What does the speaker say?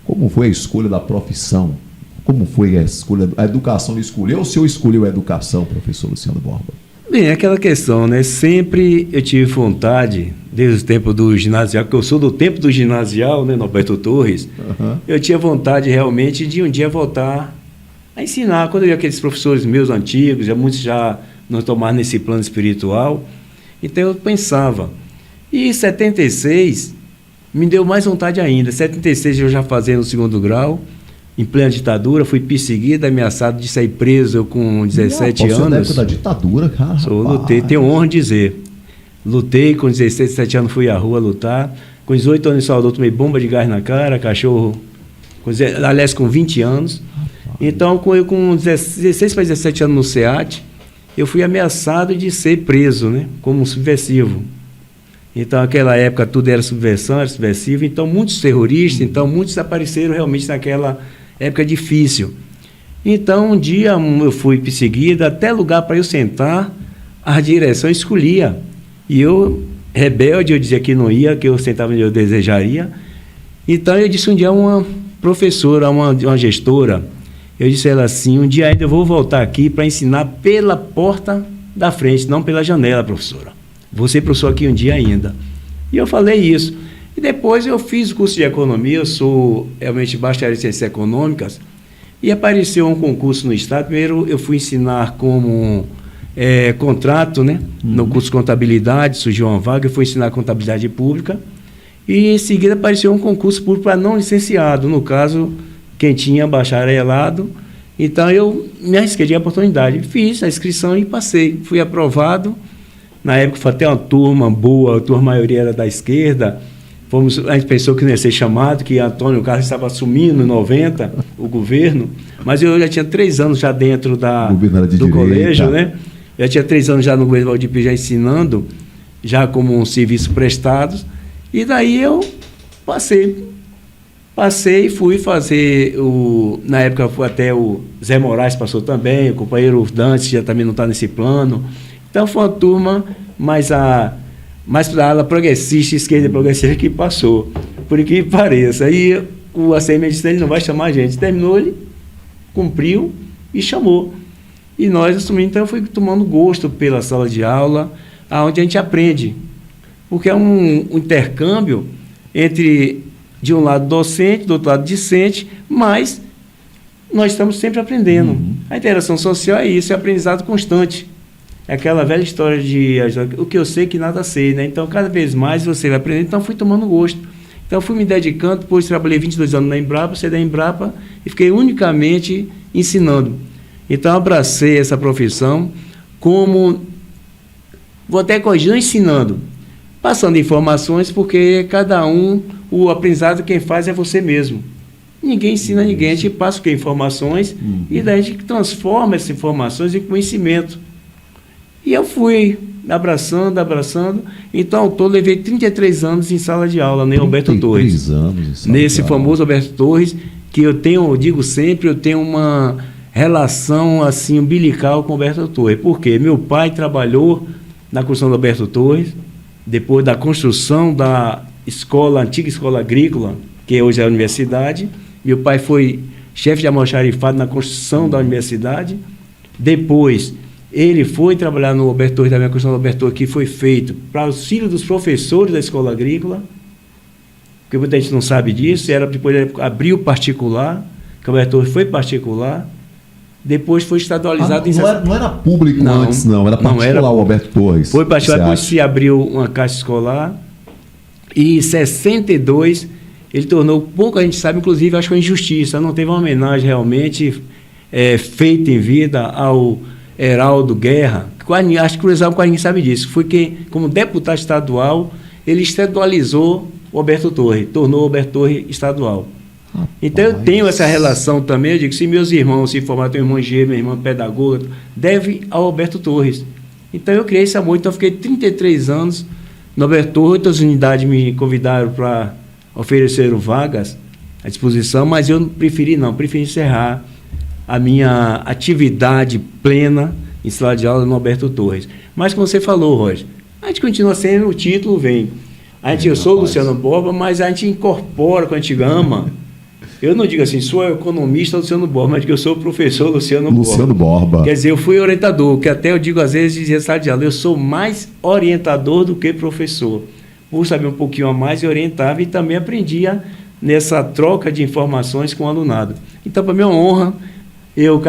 Como foi a escolha da profissão? Como foi a escolha, a educação escolheu ou o senhor escolheu a educação, professor Luciano Borba? Bem, aquela questão, né? Sempre eu tive vontade, desde o tempo do ginasial, porque eu sou do tempo do ginasial, né, Norberto Torres, eu tinha vontade realmente de um dia voltar a ensinar. Quando eu vi aqueles professores meus antigos, muitos já não tomaram nesse plano espiritual, então eu pensava. E em 76, me deu mais vontade ainda. Em 76 eu já fazendo o 2º grau, em plena ditadura, fui perseguido, ameaçado de sair preso eu com 17 anos. Você é da época da ditadura, cara? Lutei, tenho honra de dizer. Lutei, com 16, 17 anos fui à rua lutar. Com 18 anos em Salvador, tomei bomba de gás na cara, cachorro. Aliás, com 20 anos. Então, com 16 para 17 anos no SEAT, eu fui ameaçado de ser preso, né, como subversivo. Então, naquela época, tudo era subversão, era subversivo. Então, muitos terroristas, então, muitos apareceram realmente naquela época difícil. Então, um dia eu fui perseguido, até lugar para eu sentar, a direção escolhia. E eu, rebelde, eu dizia que não ia, que eu sentava onde eu desejaria. Então, eu disse um dia a uma professora, uma gestora, eu disse a ela assim, um dia ainda eu vou voltar aqui para ensinar pela porta da frente, não pela janela, professora. Vou ser professor aqui um dia ainda. E eu falei isso. E depois eu fiz o curso de economia, eu sou realmente bacharel em ciências econômicas, e apareceu um concurso no Estado. Primeiro eu fui ensinar como contrato, né? No curso de contabilidade, surgiu uma vaga, eu fui ensinar contabilidade pública, e em seguida apareceu um concurso público para não licenciado, no caso, quem tinha bacharelado. Então eu me arrisquei de oportunidade, fiz a inscrição e passei, fui aprovado. Na época foi até uma turma boa, a turma maioria era da esquerda. A gente pensou que não ia ser chamado, que Antônio Carlos estava assumindo em 90 o governo, mas eu já tinha 3 anos já dentro do colégio, né? Já tinha 3 anos já no governo Valdir Pires, já ensinando, já como um serviço prestado, e daí eu passei e fui fazer, na época foi até o Zé Moraes passou também, o companheiro Dantes já também não está nesse plano. Então foi uma turma mais para a ala progressista, esquerda progressista que passou, por que pareça. Aí o ACM disse, ele não vai chamar a gente. Terminou, ele cumpriu e chamou. E nós assumimos, então eu fui tomando gosto pela sala de aula, onde a gente aprende. Porque é um intercâmbio entre, de um lado docente, do outro lado discente, mas nós estamos sempre aprendendo. A interação social é isso, é aprendizado constante. É aquela velha história de o que eu sei que nada sei, né? Então, cada vez mais você vai aprendendo. Então, fui tomando gosto. Então, fui me dedicando, depois trabalhei 22 anos na Embrapa, saí da Embrapa e fiquei unicamente ensinando. Então, abracei essa profissão como, vou até corrigir, ensinando, passando informações, porque cada um, o aprendizado quem faz é você mesmo. Ninguém ensina ninguém, a gente passa o que? Informações, e daí a gente transforma essas informações em conhecimento. E eu fui abraçando. Então, ao todo, levei 33 anos em sala de aula, né, Alberto Torres. 33 anos em sala nesse famoso Alberto Torres, que eu digo sempre, eu tenho uma relação assim umbilical com o Alberto Torres. Por quê? Meu pai trabalhou na construção do Alberto Torres, depois da construção da antiga escola agrícola, que hoje é a universidade. Meu pai foi chefe de almoxarifado na construção da universidade. Depois ele foi trabalhar no Alberto Torres, também a construção do Alberto Torres, que foi feito para auxílio dos professores da escola agrícola, porque muita gente não sabe disso. Depois ele abriu particular, que o Alberto Torres foi particular, depois foi estadualizado. Não era público antes, não, era particular o Alberto Torres. Foi particular, depois se abriu uma caixa escolar, e em 62 ele tornou, pouco a gente sabe, inclusive acho que foi injustiça, não teve uma homenagem realmente feita em vida ao Heraldo Guerra, acho que quase ninguém sabe disso. Foi quem, como deputado estadual, ele estadualizou o Alberto Torres, tornou o Alberto Torres estadual. Então eu tenho essa relação também. Eu digo, se meus irmãos se formaram, meu irmão engenheiro, meu irmão pedagogo, deve ao Alberto Torres. Então eu criei esse amor. Então eu fiquei 33 anos no Alberto Torres. Outras unidades me convidaram para oferecer vagas à disposição, mas eu preferi encerrar a minha atividade plena em sala de aula no Alberto Torres. Mas como você falou, Roger, a gente continua sendo, o título vem. Eu sou o Luciano Borba, mas a gente incorpora, quando a gente ama, Eu não digo assim, sou economista Luciano Borba, mas digo que eu sou o professor Luciano Borba. Quer dizer, eu fui orientador, que até eu digo às vezes, em sala de aula, eu sou mais orientador do que professor. Por saber um pouquinho a mais, eu orientava e também aprendia nessa troca de informações com o alunado. Então, para mim é uma honra eu